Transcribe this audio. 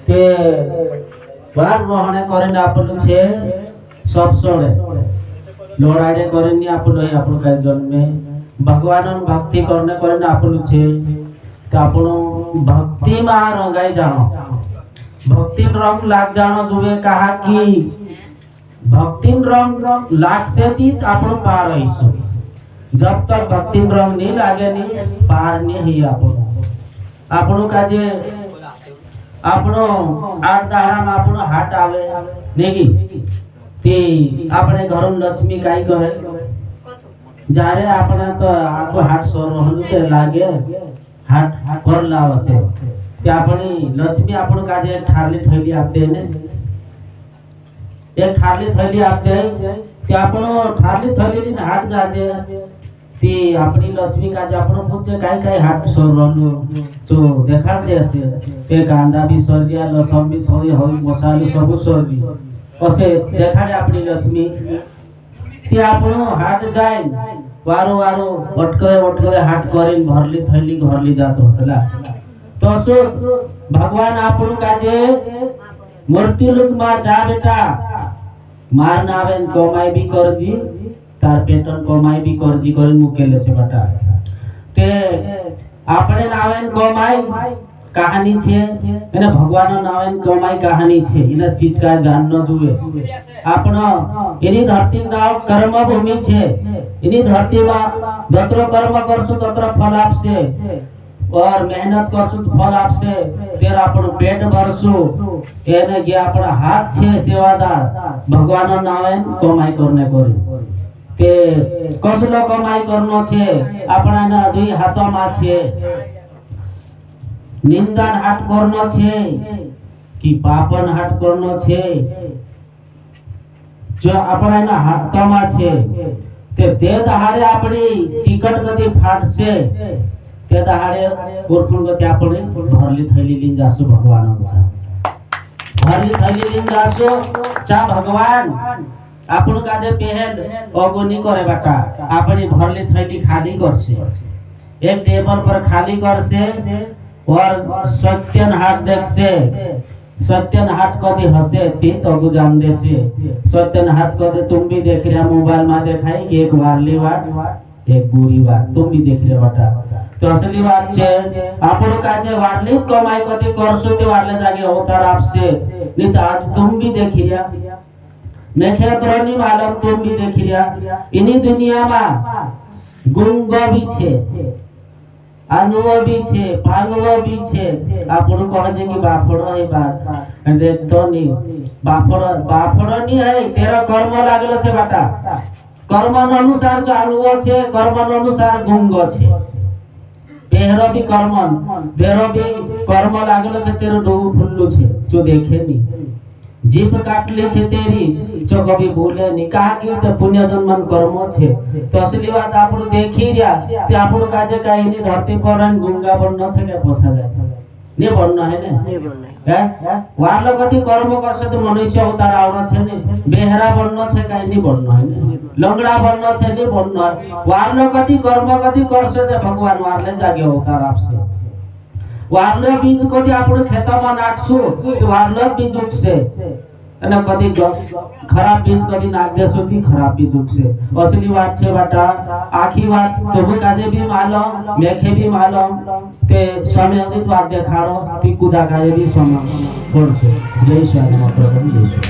તે વાર રોહણે કરીને આપેલું છે સબ સોળે લોડાડે કરીને આપેલું આપણું કઈ જન્મે ભગવાન ભક્તિ કરીને આપેલું છે તો આપણું ભક્તિમાં રંગાઈ જાણો भक्ति रंग लाग जानो जुए कहा कि भक्ति रंग लाग से तीत आपण पार रहीसु जब तक भक्ति रंग नहीं लागे नहीं पार नहीं ही आपण काजे આપણો આઠ દાડામાં આપણો હાટ આવે નેગી તે આપણે ઘરમ લક્ષ્મી કાઈ કહે જ્યારે આપણે તો આખો હાટ સોરવાનું તે લાગે હાટ કર લાવશે કે આપણી લક્ષ્મી આપણો કાજે એક થાળી થેલી આપે ને એક થાળી થેલી આપે કે આપણો થાળી થેલી ને હાટ જાજે ती अपनी लक्ष्मी का આપણો પૂછે કાઈ કાઈ હાથ સોરવાનું તો દેખાડ દેશે તે કાંદા બી સોરજ્યા લસણ બી સોરી હોય મસાલો सब સોરવી પછી દેખાડે આપણી લક્ષ્મી ती આપણો હાથ જાય વારો વારો વટકે હાથ કરીને ભરલી થેલી ઘરલી જાતો હતલા તો શું ભગવાન આપણું કાજે મૃત્યુલોકમાં જા બેટા માર ના આવે કમાઈ બી કરજી तार पेटन कमाई भी करजी कर मुकेले छे बेटा ते आपणे नावेन कमाई कहानी छे एने भगवान नावेन कमाई कहानी छे इने चीज का जाननो जुए आपनो एनी धरती नाव कर्म भूमि छे एनी धरती में जतरो कर्म करसु ततरो फल आपसे और मेहनत करसु तो फल आपसे फिर आपनो पेट भरसु एने जे आपणा हाथ छे सेवादार भगवान नावेन कमाई करने कोरी के कसलो कमाई करनो छे आपणाना दुई हाथों छे निंदन हाट करनो छे कि पापन हाट करनो छे जो आपणाना हाथों छे ते दहाड़े आपणी टिकट कदी फाटशे ते दहाड़े कोरफुल गती आपणे भरली थैली लीन जासु भगवान भरली थैली लीन जासु चा भगवान आपण काजे पहल अगोनी करे बेटा अपनी भरली थैली खाली करसे एक टेबल पर खाली करसे और सत्यन हाथ देखसे सत्यन हाथ कदी हसे ती तो जान देसे सत्यन हाथ कदे तुम भी देख रहे मोबाइल में देखाई कि एक वारली बात एक बुरी बात तुम भी देख रहे बेटा तो असली बात छे आपण काजे वारली कमाई कदी करसो ते वारले जागे अवतार आपसे नहीं तो आज तुम भी देख रिया नक्षत्रनी मालूम तुम भी देख रिया इनी दुनिया में गुंग भी छे अनुव भी छे पालव भी छे आपण कहे जे कि बाफड़ो है बात देख तो नी बाफड़ो नी है तेरा कर्म लागलो छे बेटा कर्म अनुसार चालू छे कर्म अनुसार गुंग छे बेहरो भी कर्म लागलो छे तेरो डोगु फुल्लू छे जो देखे नी जीभ काटली छे तेरी जो कभी भूले नहीं कहा कि तो पुण्य जन्मन कर्म छे तो असली बात आपण देखी रिया ते आपण काजे काई नी धरती पर गुंगा बननो छे के पोसा जाय ने बननो है ने हैं वारलो कदी कर्म करसे तो मनुष्य अवतार आवनो छे ने बेहरा बननो छे काई नी बननो है ने लंगड़ा बननो छे ने बननो वारलो कदी कर्म कदी करसे ते भगवान वारले जागे अवतार आपसे वारलो बीज कदी आपण खेतमा नाखसु तो वारलो बीज उगसे અને કદી ખરાબ બીજ કદી નાખ દેસો થી ખરાબ બીજ ઉગશે असली बात छे बेटा आखी बात तो काजे भी मालूम मेखे भी मालूम ते समय अधिक बात देखाड़ो ती कुदा काजे भी समय पड़छे जय श्री राम प्रभु जय श्री